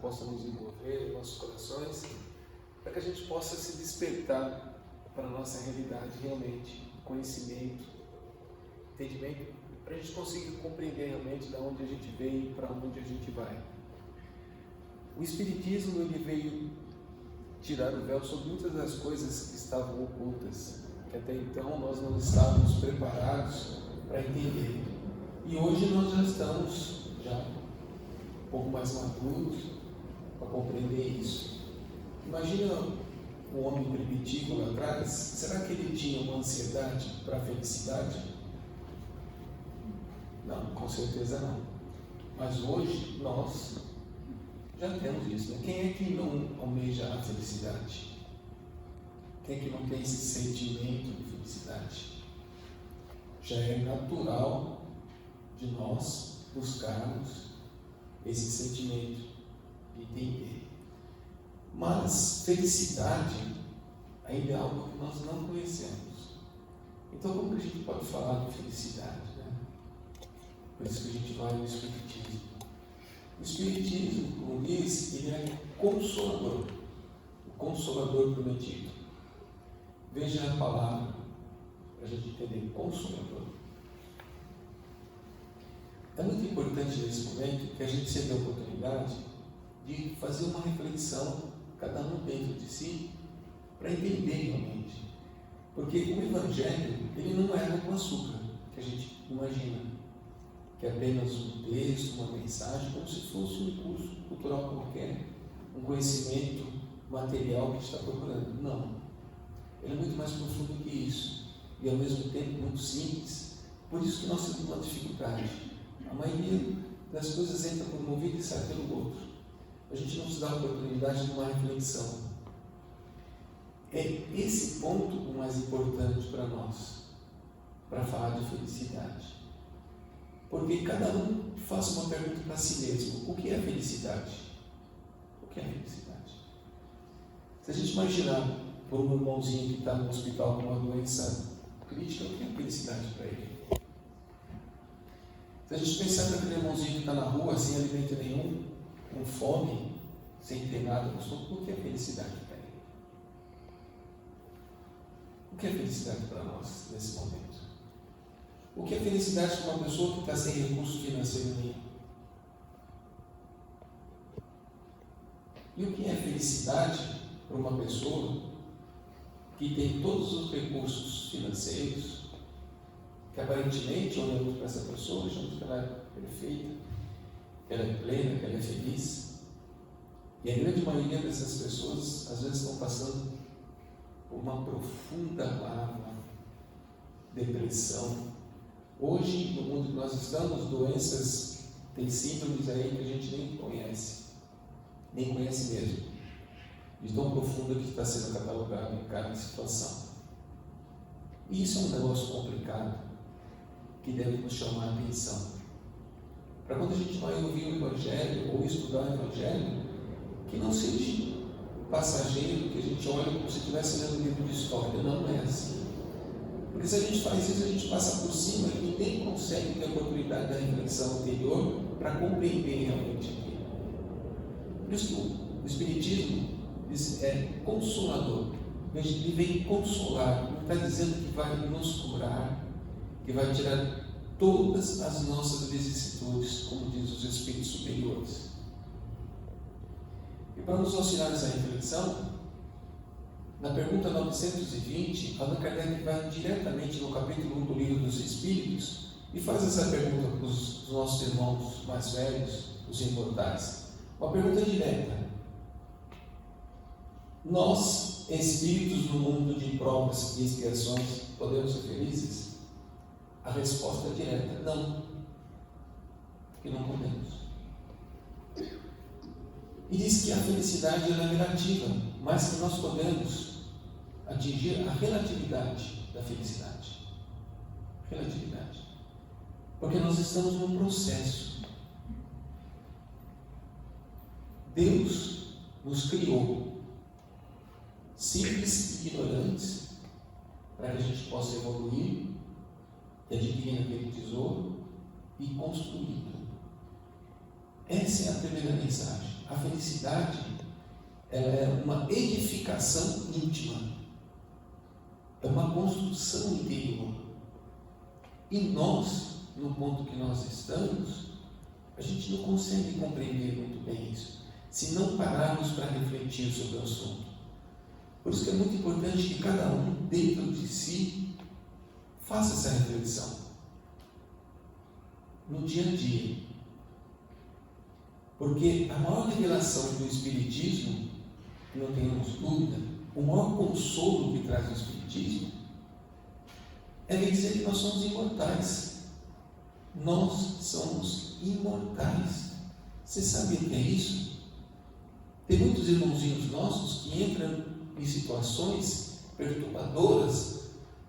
possa nos envolver em nossos corações, para que a gente possa se despertar para a nossa realidade realmente, conhecimento, entendimento, para a gente conseguir compreender realmente de onde a gente veio e para onde a gente vai. O Espiritismo ele veio tirar o véu sobre muitas das coisas que estavam ocultas, que até então nós não estávamos preparados para entender. E hoje nós já estamos um pouco mais maduros para compreender isso. Imagina um homem primitivo lá atrás, será que ele tinha uma ansiedade para a felicidade? Não, com certeza não. Mas hoje nós já temos isso, né? Quem é que não almeja a felicidade? Quem é que não tem esse sentimento de felicidade? Já é natural de nós buscarmos esse sentimento de entender. Mas felicidade ainda é algo que nós não conhecemos. Então como que a gente pode falar de felicidade, né? Por isso que a gente vai no Espiritismo. O Espiritismo, como diz, ele é consolador, o consolador prometido. Veja a palavra para a gente entender, consolador. É muito importante nesse momento que a gente se dê a oportunidade de fazer uma reflexão, cada um dentro de si, para entender realmente. Porque o Evangelho, ele não é água com açúcar, que a gente imagina, que é apenas um texto, uma mensagem, como se fosse um recurso cultural qualquer, um conhecimento material que a gente está procurando. Não. Ele é muito mais profundo que isso, e ao mesmo tempo muito simples. Por isso que nós temos uma dificuldade. A maioria das coisas entra por um ouvido e sai pelo outro. A gente não se dá a oportunidade de uma reflexão. É esse ponto o mais importante para nós, para falar de felicidade. Porque cada um faz uma pergunta para si mesmo: o que é felicidade? O que é felicidade? Se a gente imaginar por um irmãozinho que está no hospital com uma doença crítica, o que é felicidade para ele? Se a gente pensar naquele irmãozinho que está na rua, sem alimento nenhum, com fome, sem ter nada, o que é felicidade para ele? O que é felicidade para nós nesse momento? O que é felicidade para uma pessoa que está sem recurso financeiro nenhum? E o que é felicidade para uma pessoa que tem todos os recursos financeiros, que aparentemente, olhando para essa pessoa, achamos que ela é perfeita, que ela é plena, que ela é feliz? E a grande maioria dessas pessoas, às vezes, estão passando por uma profunda mágoa, depressão. Hoje, no mundo que nós estamos, doenças, tem síndromes aí que a gente nem conhece mesmo, de tão profunda que está sendo catalogado em cada situação. E isso é um negócio complicado, que deve nos chamar a atenção. Para quando a gente vai ouvir o Evangelho, ou estudar o Evangelho, que não seja passageiro, que a gente olha como se estivesse lendo um livro de história. Não é assim. Porque se a gente faz isso, a gente passa por cima e nem consegue ter a oportunidade da reflexão anterior para compreender realmente aquilo. Por isso que o Espiritismo é consolador. Ele vem consolar, não está dizendo que vai nos curar, que vai tirar todas as nossas vicissitudes, como diz os Espíritos superiores. E para nos auxiliar nessa reflexão, na pergunta 920, Allan Kardec vai diretamente no capítulo 1 do Livro dos Espíritos e faz essa pergunta para os nossos irmãos mais velhos, os imortais. Uma pergunta direta: nós, espíritos no mundo de provas e expiações, podemos ser felizes? A resposta é direta: não, que não podemos. E diz que a felicidade é relativa, mas que nós podemos atingir a relatividade da felicidade. Relatividade. Porque nós estamos num processo. Deus nos criou simples e ignorantes para que a gente possa evoluir, adquirir aquele tesouro e construir. Essa é a primeira mensagem. a felicidade ela é uma edificação íntima, é uma construção interior. E nós, no ponto que nós estamos, a gente não consegue compreender muito bem isso, se não pararmos para refletir sobre o assunto. Por isso que é muito importante que cada um, dentro de si, faça essa reflexão no dia a dia. Porque a maior revelação do Espiritismo, que não tenhamos dúvida, o maior consolo que traz o Espiritismo é dizer que nós somos imortais. Nós somos imortais. Você sabe o que é isso? Tem muitos irmãozinhos nossos que entram em situações perturbadoras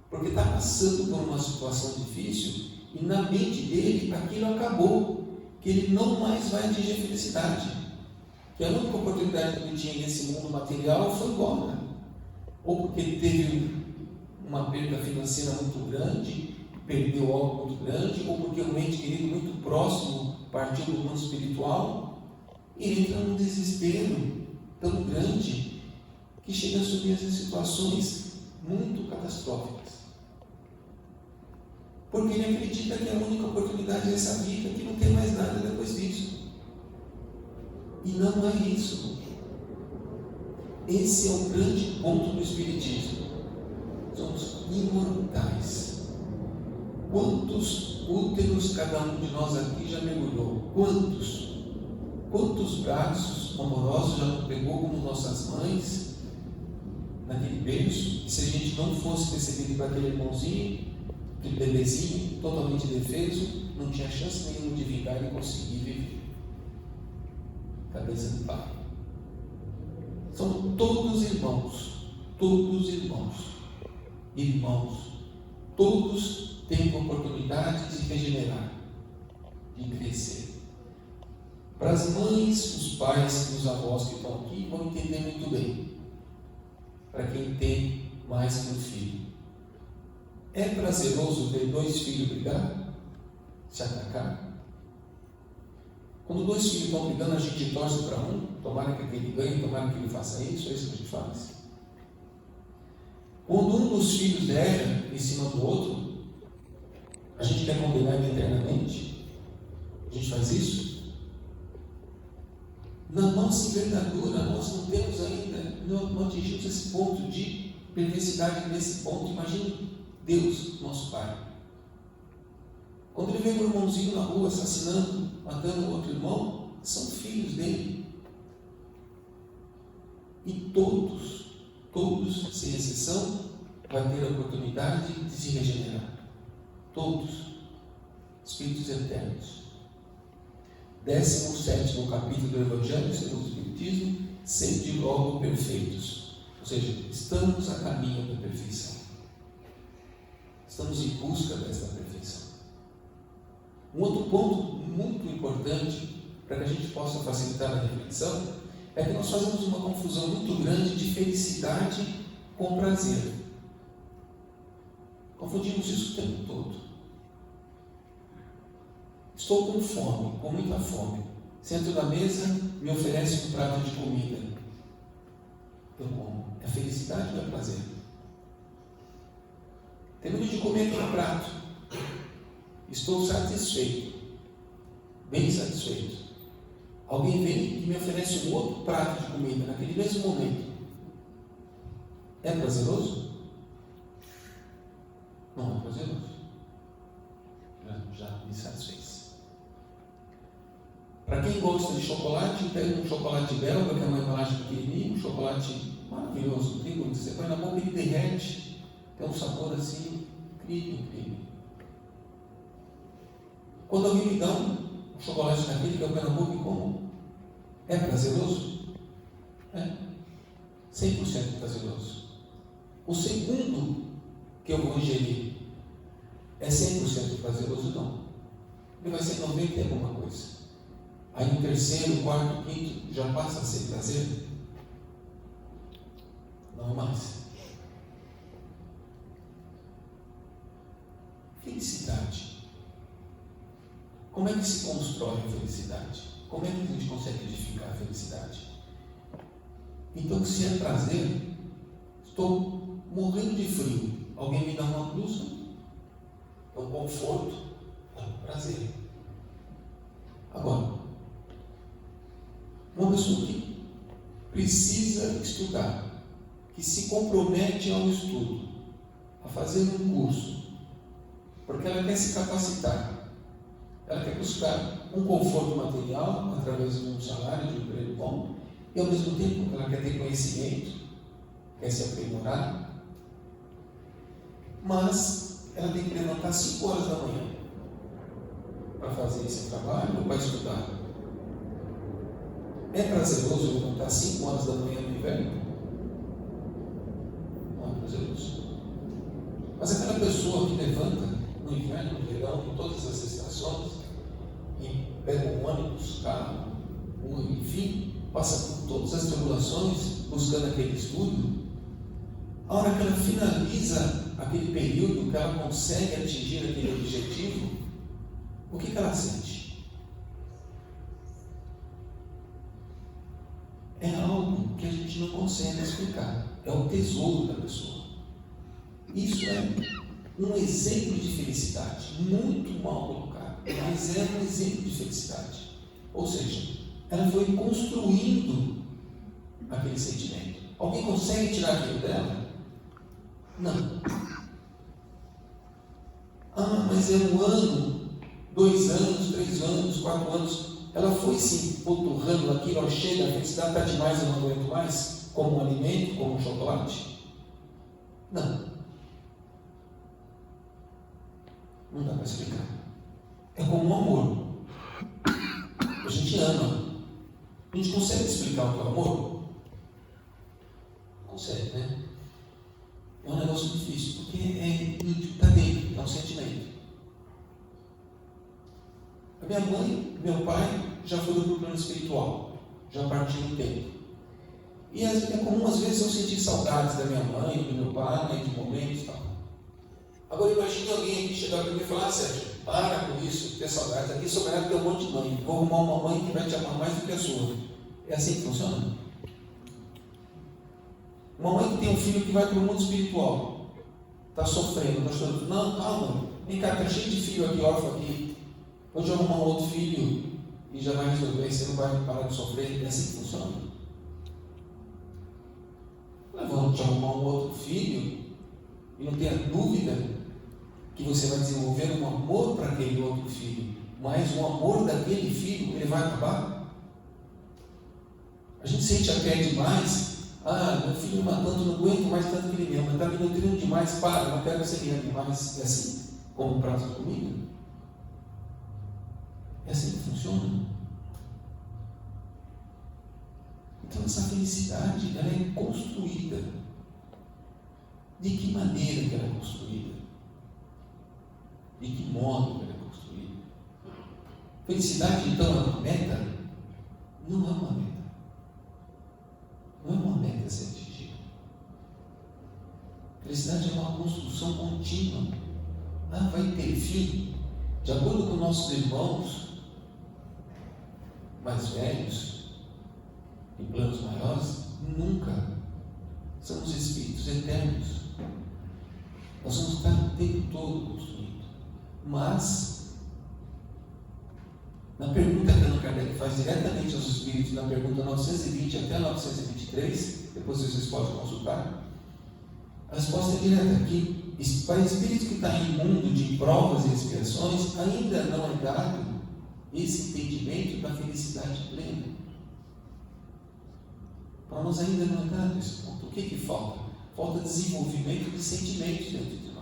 porque está passando por uma situação difícil e na mente dele aquilo acabou, que ele não mais vai atingir a felicidade, que a única oportunidade que ele tinha nesse mundo material foi embora, ou porque ele teve uma perda financeira muito grande, perdeu algo muito grande, ou porque um ente querido muito próximo partiu do mundo espiritual, e ele entra num desespero tão grande que chega a subir essas situações muito catastróficas. Porque ele acredita que a única oportunidade é essa vida, que não tem mais nada depois disso. E não é isso. Esse é o grande ponto do Espiritismo. Somos imortais. Quantos úteros cada um de nós aqui já mergulhou? Quantos? Quantos braços amorosos já não pegou como nossas mães naquele berço? E se a gente não fosse recebido para aquele irmãozinho, aquele bebezinho, totalmente indefeso, não tinha chance nenhuma de vingar e conseguir viver. Cabeça de pai. São todos irmãos, irmãos, todos têm oportunidade de se regenerar, de crescer. Para as mães, os pais e os avós que estão aqui vão entender muito bem. Para quem tem mais que um filho, é prazeroso ver dois filhos brigar, se atacar? Quando dois filhos estão brigando, a gente torce para um, tomara que ele ganhe, tomara que ele faça isso, é isso que a gente faz. Quando um dos filhos erra em cima do outro, a gente quer condenar ele eternamente? A gente faz isso? Na nossa envergadura, nós não temos ainda, não atingimos esse ponto de perversidade nesse ponto. Imagine Deus, nosso Pai. Quando ele vê um irmãozinho na rua assassinando, matando outro irmão, são filhos dele. E todos, sem exceção, vai ter a oportunidade de se regenerar. Todos. Espíritos eternos. 17º capítulo do Evangelho segundo o Espiritismo, sede logo perfeitos. Ou seja, estamos a caminho da perfeição. Estamos em busca dessa perfeição. Um outro ponto muito importante para que a gente possa facilitar a reflexão é que nós fazemos uma confusão muito grande de felicidade com prazer. Confundimos isso o tempo todo. Estou com fome, com muita fome. Sento na mesa, me oferece um prato de comida. Eu como. É felicidade ou é prazer? Termino de comer aquele prato. Estou satisfeito. Bem satisfeito. Alguém vem e me oferece um outro prato de comida naquele mesmo momento. É prazeroso? Não é prazeroso. Já me satisfez. Para quem gosta de chocolate, pega um chocolate belga, que é uma embalagem pequenininha, um chocolate maravilhoso, incrível, você põe na boca e ele derrete, tem um sabor assim, incrível. Quando alguém me dá um chocolate daquele que eu ponho na boca e como, é prazeroso? É 100% prazeroso. O segundo que eu vou ingerir é 100% prazeroso? Não. Ele vai ser 90% e alguma coisa. Aí no terceiro, quarto, quinto, já passa a ser prazer? Não mais. Felicidade. Como é que se constrói a felicidade? como é que a gente consegue edificar a felicidade? Então, se é prazer, estou morrendo de frio, alguém me dá uma blusa, é um conforto, é um prazer. Agora, uma pessoa que precisa estudar, que se compromete ao estudo, a fazer um curso, porque ela quer se capacitar, ela quer buscar um conforto material através de um salário, de um emprego bom, e ao mesmo tempo ela quer ter conhecimento, quer se aprimorar, mas ela tem que levantar às 5 horas da manhã para fazer esse trabalho ou para estudar. É prazeroso levantar às 5 horas da manhã no inverno? Não é prazeroso. Mas aquela pessoa que levanta no inverno, no verão, em todas as estações, e pega um ônibus, carro, enfim, passa por todas as tribulações, buscando aquele estudo, a hora que ela finaliza aquele período, que ela consegue atingir aquele objetivo, o que ela sente? É algo que a gente não consegue explicar. É o tesouro da pessoa. Isso é um exemplo de felicidade, muito mal colocado, mas é um exemplo de felicidade. Ou seja, ela foi construindo aquele sentimento. Alguém consegue tirar aquilo dela? Não. Ah, mas é 1 ano, 2 anos, 3 anos, 4 anos. Ela foi se empoturrando aquilo, ela chega, a felicidade está demais, eu não aguento mais, como um alimento, como um chocolate? Não. Não dá para explicar. É como um amor. A gente ama. A gente consegue explicar o que é amor? Consegue, né? É um negócio difícil, porque está dentro, é um sentimento. A minha mãe, meu pai já foram para o plano espiritual, já partiram do tempo. E é comum, às vezes, eu sentir saudades da minha mãe, do meu pai, de momentos e tal. Agora, imagine alguém aqui chegar para mim e falar: Sérgio, para com isso, ter saudades. Aqui sobrado tem um monte de mãe. Vou arrumar uma mãe que vai te amar mais do que a sua. É assim que funciona? Uma mãe que tem um filho que vai para o mundo espiritual, está sofrendo, está chorando. Não, calma, vem cá, está cheio de filho aqui, órfão aqui. Pode arrumar um outro filho e já vai resolver, você não vai parar de sofrer. É assim que funciona? Vamos te arrumar um outro filho e não tenha dúvida que você vai desenvolver um amor para aquele outro filho, mas o amor daquele filho, ele vai acabar? A gente sente até demais. Ah, meu filho me ama tanto, não aguento mais tanto que ele me ama, está me nutrindo demais, para, não quero que você me ame mais. É assim, como um prato de comida? É assim que funciona? Então essa felicidade, ela é construída. De que maneira que ela é construída? De que modo que ela é construída? Felicidade, então, é uma meta? Não é uma meta. Não é uma meta a ser atingida. Felicidade é uma construção contínua. Ah, vai ter fim. De acordo com nossos irmãos mais velhos, em planos maiores, nunca. Somos espíritos eternos. Nós vamos estar o tempo todo construindo. Mas, na pergunta que Allan Kardec faz diretamente aos espíritos, na pergunta 920 até 923, depois vocês podem consultar, a resposta é direta aqui. Para espíritos que estão em mundo de provas e expiações, ainda não é dado esse entendimento da felicidade plena. Para nós ainda não é dado esse ponto. O que falta? Falta desenvolvimento de sentimentos dentro de nós.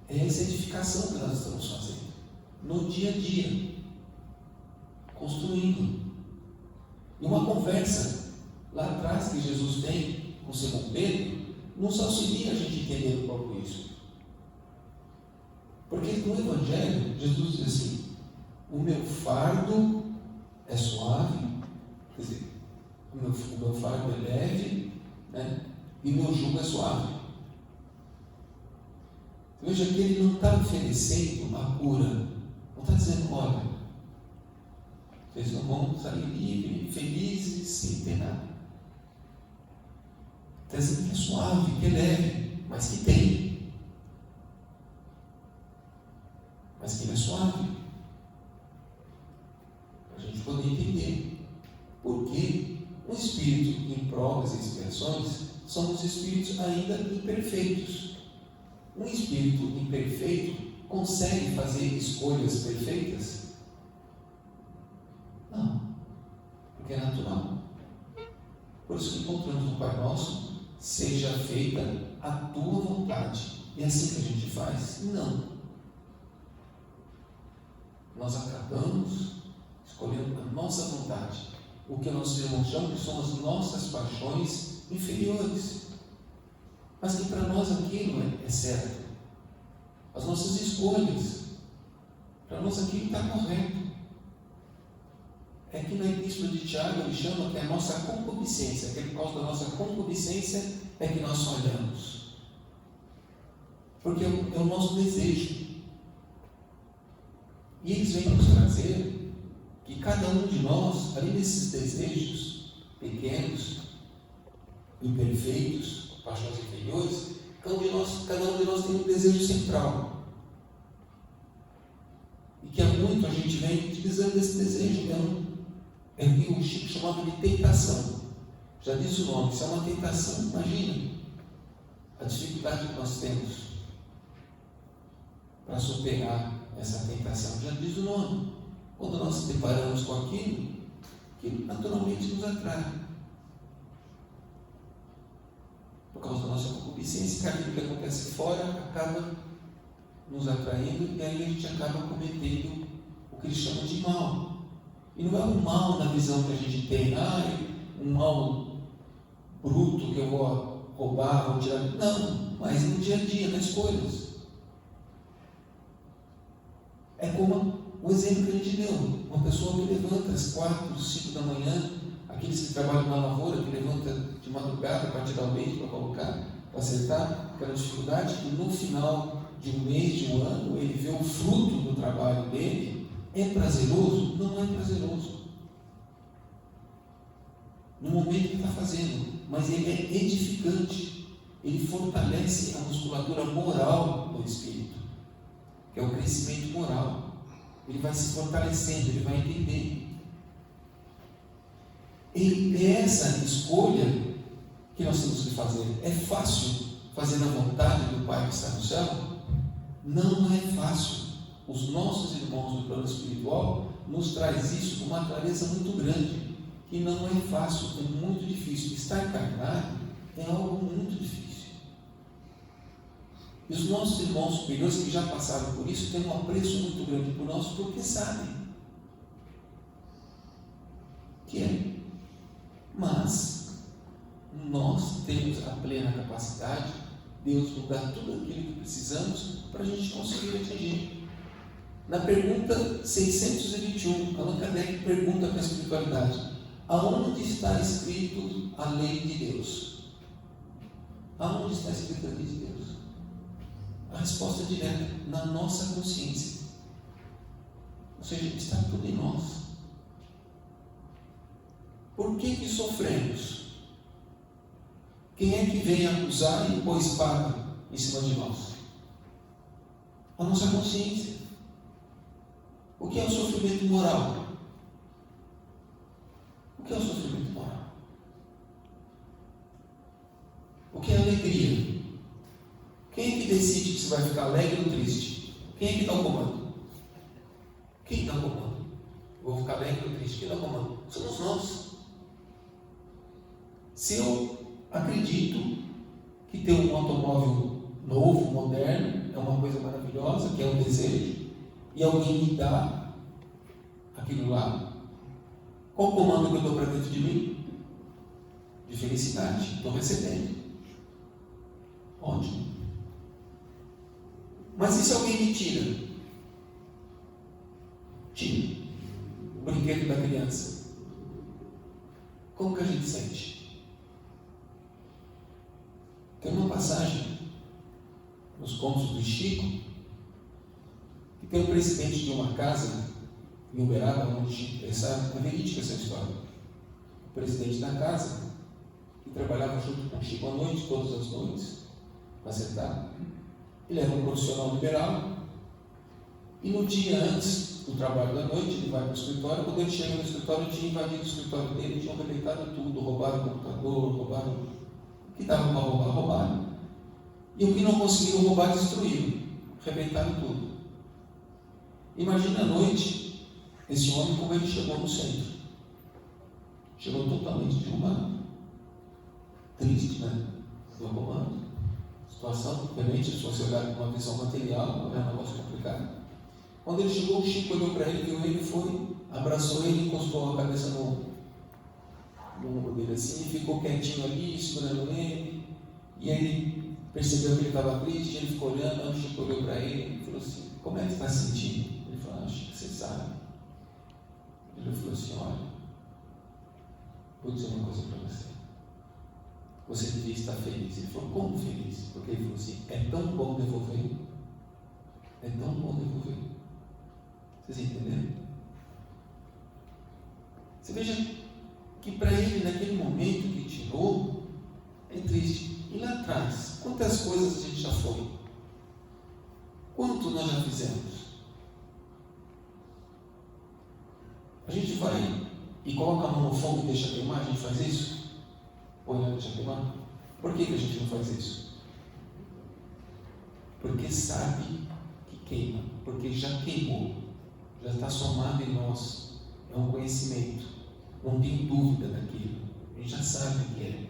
É essa edificação que nós estamos fazendo no dia a dia, construindo. E uma conversa lá atrás que Jesus tem com Simão Pedro nos auxilia a gente entender um pouco isso. Porque no Evangelho, Jesus diz assim: o meu fardo é suave, quer dizer, o meu fardo é leve, né? E o meu jugo é suave. Veja que ele não está oferecendo a cura, não está dizendo: olha, Vocês não vão sair livres, felizes, sem ter nada. Está dizendo que é suave, que é leve, mas que tem. Mas que ele é suave. Para a gente poder entender. Porque o espírito em provas e expiações são os espíritos ainda imperfeitos. Um espírito imperfeito consegue fazer escolhas perfeitas? Não, porque é natural. Por isso que encontramos no Pai Nosso, seja feita a tua vontade. E é assim que a gente faz? Não. Nós acabamos escolhendo a nossa vontade, o que nós demonstramos que são as nossas paixões inferiores, mas que para nós aquilo é certo, as nossas escolhas, para nós aquilo está correto. É que na Epístola de Tiago ele chama que é a nossa concupiscência, que é por causa da nossa concupiscência é que nós falhamos, porque é o nosso desejo. E eles vêm nos trazer que cada um de nós, além desses desejos pequenos, imperfeitos, paixões inferiores, cada um de nós tem um desejo central. E que há muito a gente vem utilizando esse desejo. É o que o Chico chamava de tentação. Já diz o nome, isso é uma tentação. Imagina a dificuldade que nós temos para superar essa tentação. Já diz o nome. Quando nós nos deparamos com aquilo que naturalmente nos atrai, por causa da nossa concupiscência, aquilo que acontece fora acaba nos atraindo, e aí a gente acaba cometendo o que eles chamam de mal. E não é um mal na visão que a gente tem, um mal bruto que eu vou roubar, vou tirar. Não, mas no dia a dia, nas escolhas. É como o exemplo que a gente deu, uma pessoa que levanta às 4, 5 da manhã, aqueles que trabalham na lavoura, que levanta de madrugada para tirar o leite, para colocar, para acertar, aquela dificuldade, que no final de um mês, de um ano, ele vê o fruto do trabalho dele. É prazeroso? Não é prazeroso no momento que está fazendo, mas ele é edificante, ele fortalece a musculatura moral do espírito, que é o crescimento moral. Ele vai se fortalecendo, ele vai entender. E é essa escolha que nós temos que fazer. É fácil fazer a vontade do Pai que está no céu? Não é fácil. Os nossos irmãos do plano espiritual nos traz isso com uma clareza muito grande, que não é fácil, é muito difícil. Estar encarnado é algo muito difícil. E os nossos irmãos superiores que já passaram por isso têm um apreço muito grande por nós, porque sabem que é. Mas nós temos a plena capacidade, Deus nos dá tudo aquilo que precisamos para a gente conseguir atingir. Na pergunta 621, Allan Kardec pergunta para a espiritualidade: aonde está escrito a lei de Deus? Aonde está escrito a lei de Deus? A resposta é direta: na nossa consciência. Ou seja, está tudo em nós. Por que sofremos? Quem é que vem acusar e pôr espada em cima de nós? A nossa consciência. O que é o sofrimento moral? O que é o sofrimento moral? O que é alegria? Quem é que decide que você vai ficar alegre ou triste? Quem é que dá o comando? Quem dá o comando? Eu vou ficar alegre ou triste? Quem dá o comando? Somos nós. Se eu acredito que ter um automóvel novo, moderno, é uma coisa maravilhosa, que é um desejo, e alguém me dá aquilo lá, qual o comando que eu dou para dentro de mim? De felicidade. Estou recebendo. Ótimo. Mas e se alguém me tira? Tira o brinquedo da criança. Como que a gente sente? Tem uma passagem nos contos do Chico que tem um presidente de uma casa em Uberaba, onde é verídica essa história. O presidente da casa, que trabalhava junto com o Chico à noite, todas as noites, para sentar, ele era um profissional liberal, e no dia antes do trabalho da noite, ele vai para o escritório. Quando ele chega no escritório, tinha invadido o escritório dele, tinham arrebentado tudo, roubaram o computador, roubaram o que dava para roubar, roubaram. E o que não conseguiram roubar, destruíram, arrebentaram tudo. Imagina à noite, esse homem como ele chegou no centro. Chegou totalmente derrubado. Triste, né? Derrubado. Situação diferente, se você olhar com uma visão material, é um negócio complicado. Quando ele chegou, o Chico olhou para ele, viu ele, foi, abraçou ele, encostou a cabeça no ombro dele assim, e ficou quietinho ali, segurando ele. E ele percebeu que ele estava triste, ele ficou olhando, o Chico olhou para ele e falou assim: como é que está se sentindo? Ele falou: acho que você sabe. Ele falou assim: olha, vou dizer uma coisa para você. Você devia estar feliz. Ele falou: como feliz? Porque ele falou assim: é tão bom devolver. É tão bom devolver. Vocês entenderam? Você veja que para ele, naquele momento que tirou, é triste. E lá atrás, quantas coisas a gente já foi? Quanto nós já fizemos? A gente vai e coloca a mão no fogo e deixa queimar, a gente faz isso? Ou não deixa queimar? Por que a gente não faz isso? Porque sabe que queima, porque já queimou, já está somado em nós, é um conhecimento, não tem dúvida daquilo, a gente já sabe o que é.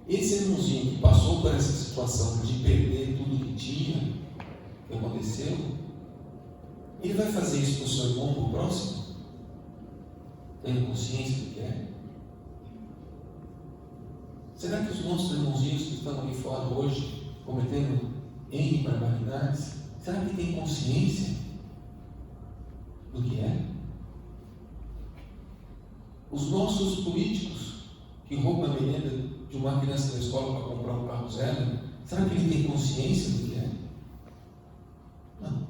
Esse irmãozinho que passou por essa situação de perder tudo que tinha, que aconteceu, ele vai fazer isso para o seu irmão, para o próximo? Tendo consciência do que é? Será que os nossos irmãozinhos que estão ali fora hoje, cometendo N barbaridades, será que tem consciência do que é? Os nossos políticos que roubam a merenda de uma criança da escola para comprar um carro zero, será que ele tem consciência do que é? Não.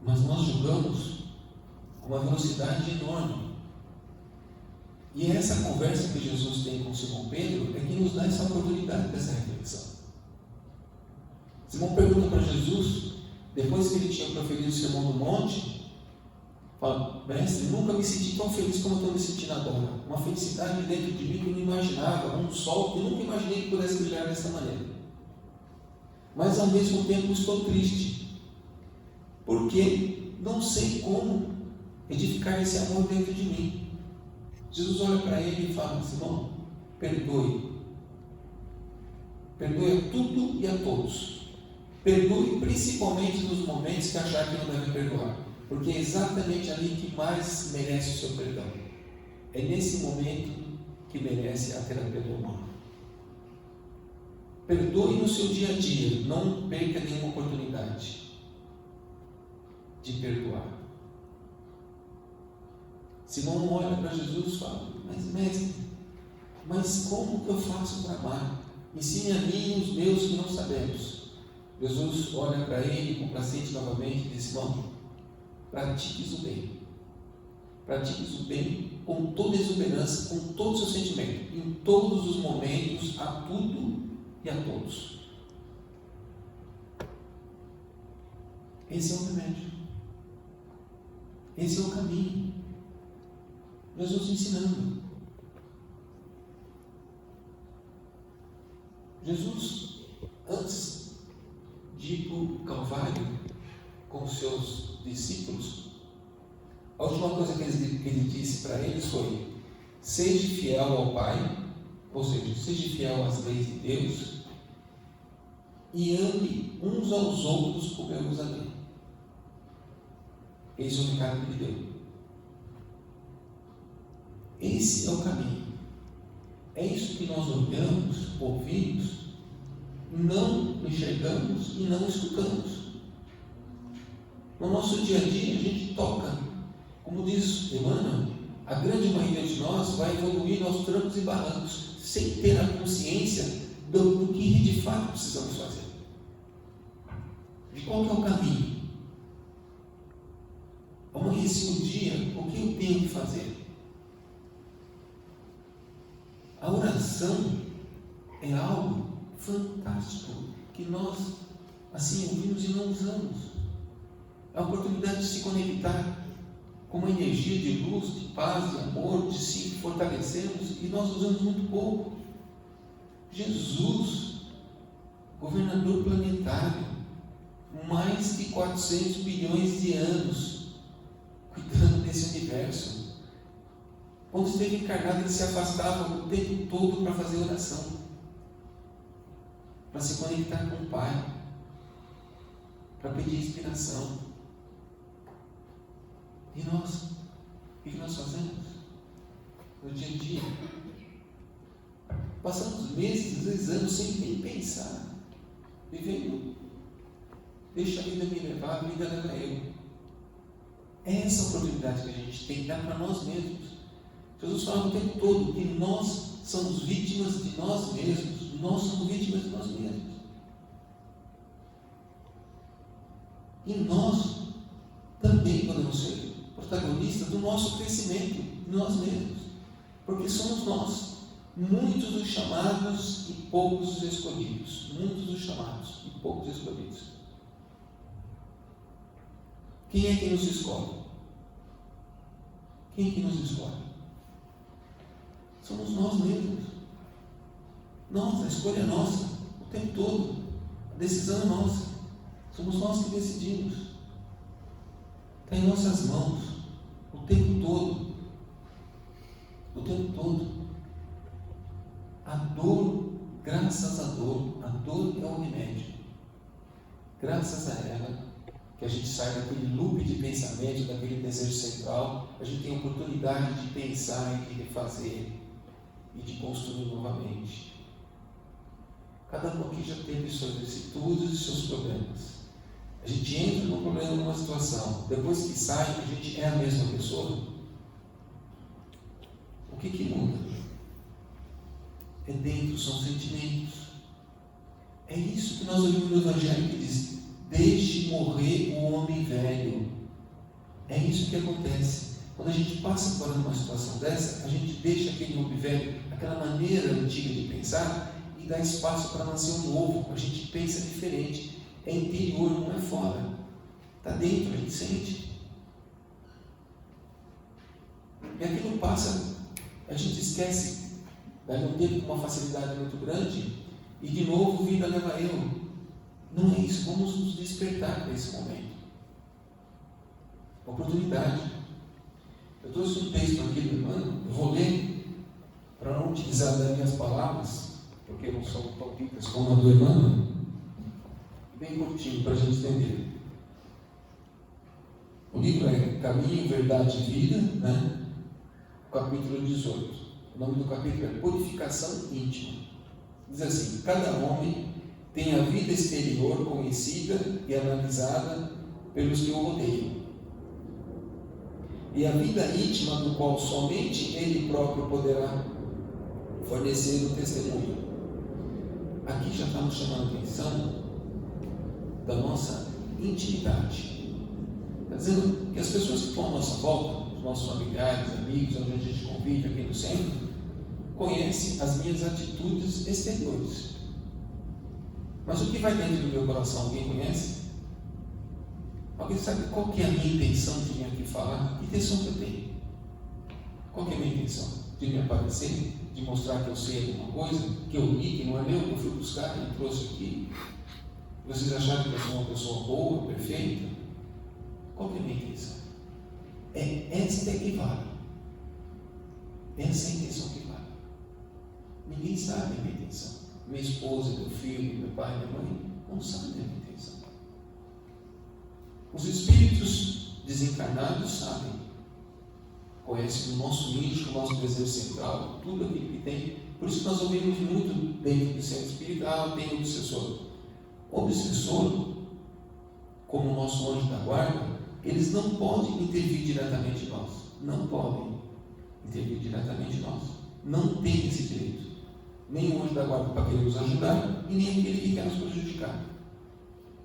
Mas nós julgamos com uma velocidade enorme. E é essa conversa que Jesus tem com Simão Pedro é que nos dá essa oportunidade dessa reflexão. Simão pergunta para Jesus, depois que ele tinha proferido o sermão do monte, fala: mestre, nunca me senti tão feliz como estou me sentindo agora. Uma felicidade dentro de mim que eu não imaginava, um sol que eu nunca imaginei que pudesse brilhar dessa maneira. Mas ao mesmo tempo estou triste, porque não sei como edificar esse amor dentro de mim. Jesus olha para ele e fala: Simão, perdoe. Perdoe a tudo e a todos. Perdoe principalmente nos momentos que achar que não deve perdoar, porque é exatamente ali que mais merece o seu perdão. É nesse momento que merece a terapia do amor. Perdoe no seu dia a dia, não perca nenhuma oportunidade de perdoar. Simão olha para Jesus e fala: mas mestre, mas como que eu faço para amar? Ensine a mim e os meus que não sabemos. Jesus olha para ele complacente novamente e diz: Simão, pratiques o bem. Pratiques o bem com toda exuberância, com todo o seu sentimento, em todos os momentos, a tudo e a todos. Esse é o remédio. Esse é o caminho. Jesus ensinando. Jesus, antes de ir para o Calvário com os seus discípulos, a última coisa que ele disse para eles foi: seja fiel ao Pai, ou seja, seja fiel às leis de Deus e ame uns aos outros como eu vos amei. Esse é o recado que ele deu. Esse é o caminho. É isso que nós olhamos, ouvimos, não enxergamos e não escutamos. No nosso dia a dia a gente toca, como diz Emmanuel, a grande maioria de nós vai evoluir aos trancos e barrancos, sem ter a consciência do que de fato precisamos fazer, de qual que é o caminho. amanheci o dia, o que eu tenho que fazer? A oração é algo fantástico que nós, assim, ouvimos e não usamos. É a oportunidade de se conectar com uma energia de luz, de paz, de amor, de se fortalecermos, e nós usamos muito pouco. Jesus, governador planetário, mais de 400 bilhões de anos cuidando desse universo. Quando esteve encarnado, ele se afastava o tempo todo para fazer oração, para se conectar com o Pai, para pedir inspiração. E nós, o que nós fazemos no dia a dia? Passamos meses, às vezes anos, sem nem pensar, vivendo. Deixa a vida me levar, a vida leva eu. É essa a oportunidade que a gente tem que dar para nós mesmos. Jesus fala o tempo todo que nós somos vítimas de nós mesmos. Nós somos vítimas de nós mesmos. E nós também podemos ser protagonistas do nosso crescimento, de nós mesmos. Porque somos nós, muitos os chamados e poucos os escolhidos. Muitos os chamados e poucos os escolhidos. Quem é que nos escolhe? Quem é que nos escolhe? Somos nós mesmos. Nós, a escolha é nossa, o tempo todo. A decisão é nossa. Somos nós que decidimos. Está em nossas mãos, o tempo todo. O tempo todo. A dor, graças à dor, a dor é o remédio. Graças a ela, que a gente sai daquele loop de pensamento, daquele desejo central, a gente tem a oportunidade de pensar e de refazer e de construir novamente. Cada um aqui já teve suas vicissitudes e seus problemas. A gente entra num problema, numa situação, depois que sai, a gente é a mesma pessoa. O que muda? É dentro, são sentimentos. É isso que nós ouvimos no Evangelho que diz: deixe morrer o homem velho. É isso que acontece. Quando a gente passa por uma situação dessa, a gente deixa aquele homem velho, aquela maneira antiga de pensar, e dá espaço para nascer um novo. A gente pensa diferente. É interior, não é fora. Está dentro, a gente sente. E aquilo passa, a gente esquece, dá um tempo com uma facilidade muito grande, e de novo vida leva eu. Não é isso, vamos nos despertar para esse momento. Oportunidade. Eu trouxe um texto aqui do irmão, eu vou ler, para não utilizar das minhas palavras, porque não são tão ricas como a do irmão, bem curtinho para a gente entender. O livro é Caminho, Verdade e Vida, né? Capítulo 18. O nome do capítulo é Purificação Íntima. Diz assim: cada homem tem a vida exterior conhecida e analisada pelos que o rodeiam, e a vida íntima do qual somente ele próprio poderá fornecer o testemunho. Aqui já estamos chamando a atenção da nossa intimidade. Está dizendo que as pessoas que estão à nossa volta, os nossos familiares, amigos, onde a gente convive aqui no centro, conhecem as minhas atitudes exteriores. Mas o que vai dentro do meu coração, alguém conhece? Alguém sabe qual que é a minha intenção de vir aqui falar? Que intenção que eu tenho? Qual que é a minha intenção? De me aparecer? De mostrar que eu sei alguma coisa? Que eu li, que não é meu, que eu fui buscar e trouxe aqui? Vocês acharam que eu sou uma pessoa boa, perfeita? Qual que é a minha intenção? É esta que vale. Essa é a intenção que vale. Ninguém sabe a minha intenção. Minha esposa, meu filho, meu pai, minha mãe não sabem a minha intenção. Os espíritos desencarnados sabem, conhecem o nosso íntimo, o nosso desejo central, tudo aquilo que tem. Por isso que nós ouvimos muito dentro do centro espiritual, tem o obsessor. O obsessor, como o nosso anjo da guarda, eles não podem intervir diretamente em nós. Não podem intervir diretamente em nós. Não tem esse direito. Nem o anjo da guarda para querer nos ajudar, e nem aquele que quer nos prejudicar.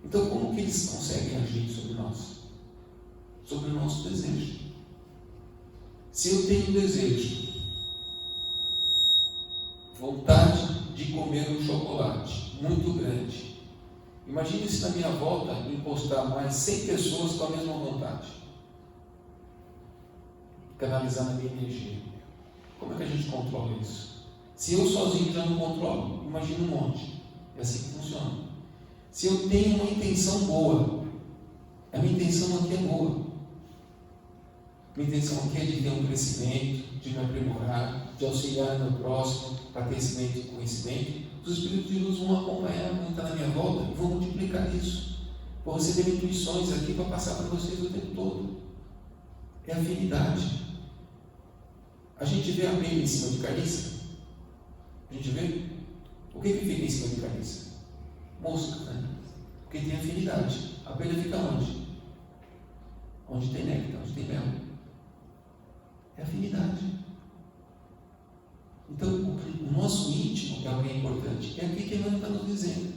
Então, como que eles conseguem agir sobre nós? sobre o nosso desejo. Se eu tenho desejo, vontade de comer um chocolate muito grande, imagine se na minha volta encostar mais 100 pessoas com a mesma vontade, canalizar na minha energia. Como é que a gente controla isso? Se eu sozinho já não controlo, imagina um monte. É assim que funciona. Se eu tenho uma intenção boa, a minha intenção aqui é boa. Minha intenção aqui é de ter um crescimento, de me aprimorar, de auxiliar no meu próximo para crescimento e conhecimento. Os Espíritos de Luz vão acompanhar, vão estar na minha volta e vão multiplicar isso. Vou receber intuições aqui para passar para vocês o tempo todo. É afinidade. A gente vê a abelha em cima de carniça? A gente vê? O que fica em cima de carniça? Mosca, né? Porque tem afinidade. A abelha fica onde? Onde tem néctar, onde tem mel. É afinidade. Então, o nosso íntimo é o que é importante. É aqui que ele está nos dizendo.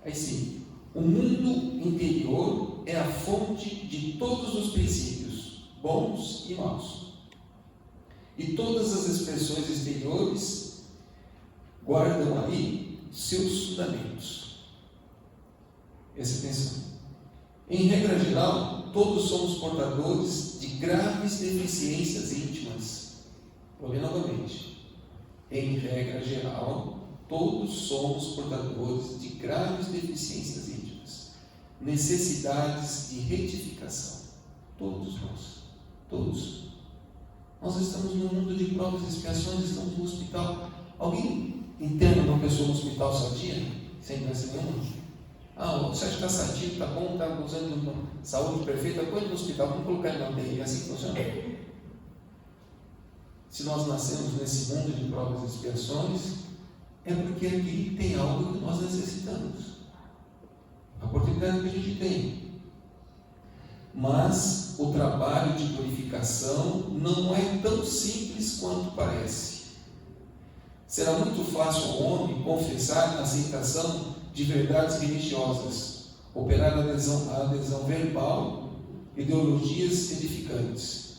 Aí sim, o mundo interior é a fonte de todos os princípios, bons e maus. E todas as expressões exteriores guardam ali seus fundamentos. Presta atenção. Em regra geral, todos somos portadores de graves deficiências íntimas. Vou ler novamente. Em regra geral, todos somos portadores de graves deficiências íntimas, necessidades de retificação. Todos nós. Todos. Nós estamos num mundo de provas e expiações, estamos no hospital. Alguém interna uma pessoa no hospital sadia? Sem doença nenhuma? Você acha que está sadio, está bom, está usando uma saúde perfeita? Põe no hospital, vamos colocar ele na UTI, é assim que funciona. Se nós nascemos nesse mundo de provas e expiações, é porque aqui tem algo que nós necessitamos. A oportunidade que a gente tem. Mas o trabalho de purificação não é tão simples quanto parece. Será muito fácil ao homem confessar a aceitação de verdades religiosas, operar a adesão verbal, ideologias edificantes.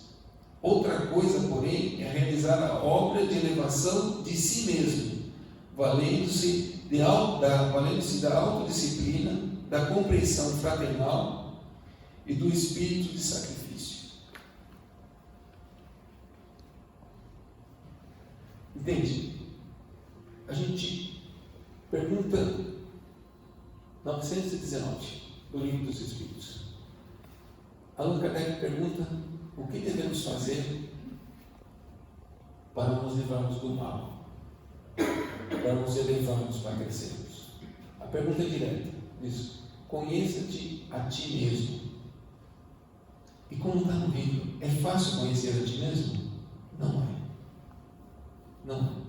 Outra coisa, porém, é realizar a obra de elevação de si mesmo, valendo-se da autodisciplina, da compreensão fraternal e do espírito de sacrifício. Entende? A gente pergunta 919 do Livro dos Espíritos. Allan Kardec pergunta: o que devemos fazer para nos livrarmos do mal, para nos elevarmos, para crescermos? A pergunta é direta: isso. Conheça-te a ti mesmo. E como está no livro, é fácil conhecer a ti mesmo? Não é. Não é.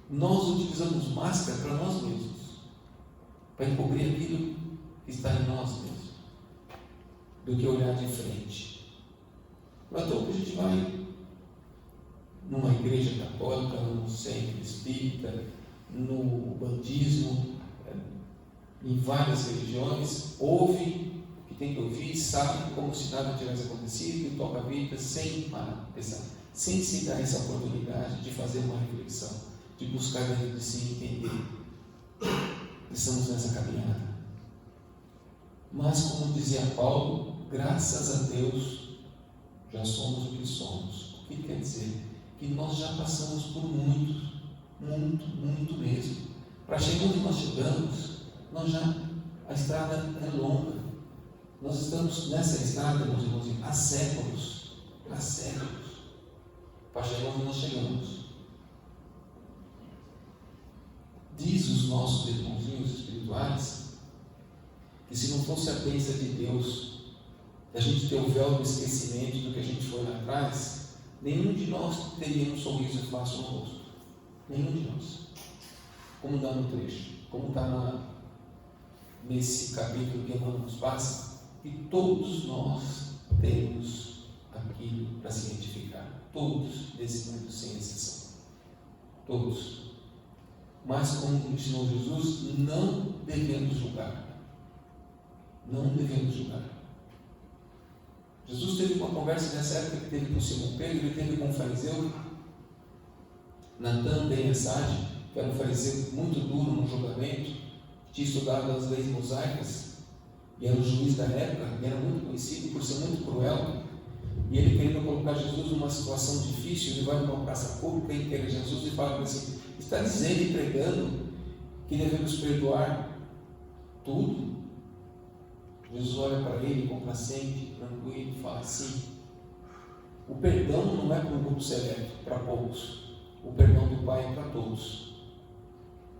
Nós utilizamos máscara para nós mesmos, para encobrir aquilo que está em nós mesmos, do que olhar de frente. Então, a gente vai numa igreja católica, num centro espírita, no bandismo, em várias religiões, ouve o que tem que ouvir, sabe como se nada tivesse acontecido e toca a vida sem parar, sem se dar essa oportunidade de fazer uma reflexão, de buscar dentro de si entender. Estamos nessa caminhada. Mas, como dizia Paulo, graças a Deus, já somos o que somos. O que quer dizer? Que nós já passamos por muito mesmo. Para chegar onde nós chegamos, a estrada é longa. Nós estamos nessa estrada, meus irmãos, há séculos, para chegar onde nós chegamos. Diz os nossos irmãozinhos espirituais que se não fosse a bênção de Deus, a gente ter o véu do esquecimento do que a gente foi lá atrás, nenhum de nós teria um sorriso fácil no rosto. Nenhum de nós. Como dá no trecho, como está nesse capítulo que Emmanuel nos passa, e todos nós temos aquilo para se identificar. Todos, nesse mundo, sem exceção. Todos. Mas, como ensinou Jesus, não devemos julgar. Não devemos julgar. Jesus teve uma conversa nessa época que teve com Simão Pedro, ele teve com um fariseu, Natan ben Assad, que era um fariseu muito duro no julgamento, que tinha estudado as leis mosaicas, e era o juiz da época, e era muito conhecido por ser muito cruel. E ele querendo colocar Jesus numa situação difícil, ele vai numa praça pública e quer Jesus e fala assim: está dizendo e pregando que devemos perdoar tudo? Jesus olha para ele complacente, tranquilo, e fala assim: o perdão não é para um grupo seleto, para poucos. O perdão do Pai é para todos.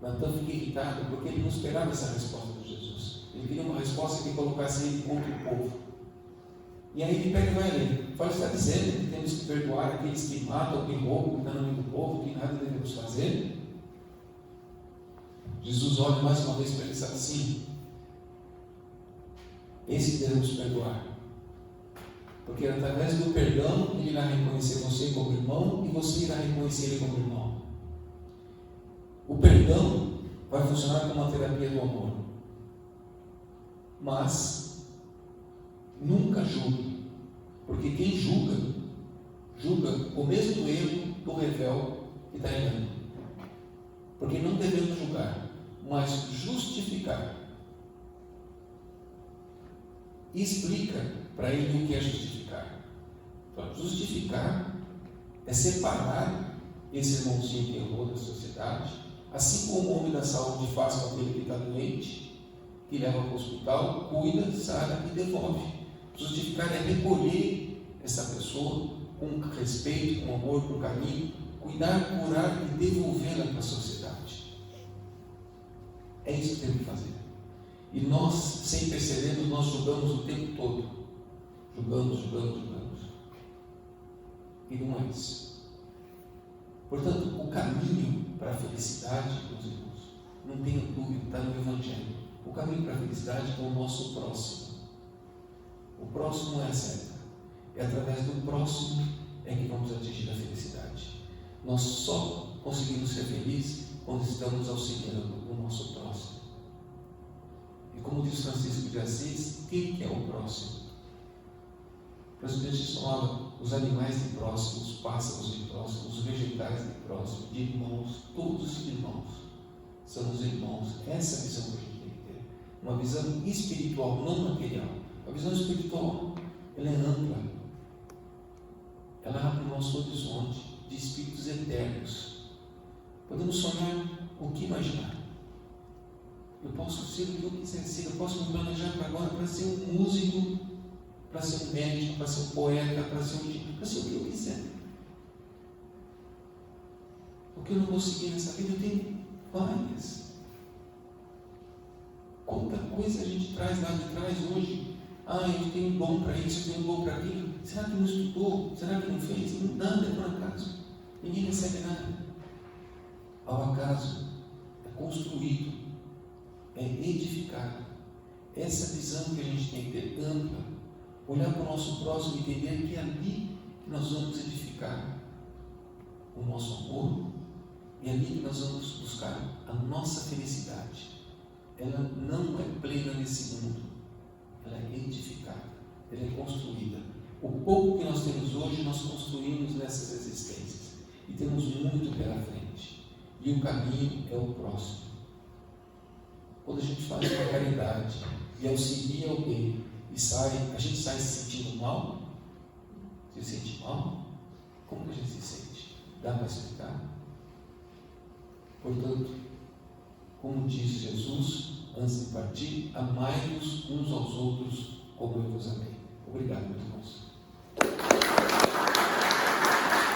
Natan fica irritado porque ele não esperava essa resposta de Jesus. Ele queria uma resposta que colocasse ele contra o povo. E aí ele pega e vai ler. Fala: está dizendo que temos que perdoar aqueles que matam, que roubam, que estão no meio do povo, que nada devemos fazer? Jesus olha mais uma vez para ele e fala assim: esse que devemos perdoar. Porque através do perdão ele irá reconhecer você como irmão e você irá reconhecer ele como irmão. O perdão vai funcionar como uma terapia do amor. Mas nunca julgue, porque quem julga, julga o mesmo erro do rebelde que está errando. Porque não devemos julgar, mas justificar. E explica para ele o que é justificar. Então, justificar é separar esse irmãozinho que errou da sociedade, assim como o homem da saúde faz com aquele que está doente, que leva para o hospital, cuida, sara e devolve. Justificar é recolher essa pessoa com respeito, com amor, com carinho, cuidar, curar e devolvê-la para a sociedade. É isso que temos que fazer. E nós, sem perceber, nós julgamos o tempo todo. Julgamos. E não é isso. Portanto, o caminho para a felicidade, meus irmãos, não tenha dúvida, está no Evangelho. O caminho para a felicidade é o nosso próximo. O próximo é a seta. É através do próximo é que vamos atingir a felicidade. Nós só conseguimos ser felizes quando estamos auxiliando o nosso próximo. E como diz Francisco de Assis, quem que é o próximo? O Jesus falava: os animais de próximo, os pássaros de próximo, os vegetais de próximo, de irmãos, todos irmãos. São os irmãos. Essa é a visão que a gente tem que ter. Uma visão espiritual, não material. A visão espiritual, ela é ampla. Ela abre o nosso horizonte de espíritos eternos. Podemos sonhar o que imaginar. Eu posso ser o que eu quiser ser. Eu posso me planejar para agora para ser um músico, para ser um médico, para ser um poeta, para ser o que eu quiser. O que eu não consegui nessa vida, eu tenho várias. Quanta coisa a gente traz lá de trás hoje. Eu tenho dom para isso, eu tenho dom para aquilo. Será que não estudou? Será que não fez? Nada é por acaso. Ninguém recebe nada. Ao acaso é construído, é edificado. Essa visão que a gente tem que ter ampla, olhar para o nosso próximo e entender que é ali que nós vamos edificar o nosso amor e é ali que nós vamos buscar a nossa felicidade. Ela não é plena nesse mundo, ela é edificada, ela é construída. O pouco que nós temos hoje, nós construímos nessas existências e temos muito pela frente. E o caminho é o próximo. Quando a gente faz uma caridade e auxilia alguém e a gente sai se sentindo mal? Se sente mal? Como que a gente se sente? Dá para explicar? Portanto, como diz Jesus antes de partir, amai-vos uns aos outros como eu vos amei. Obrigado, meus irmãos.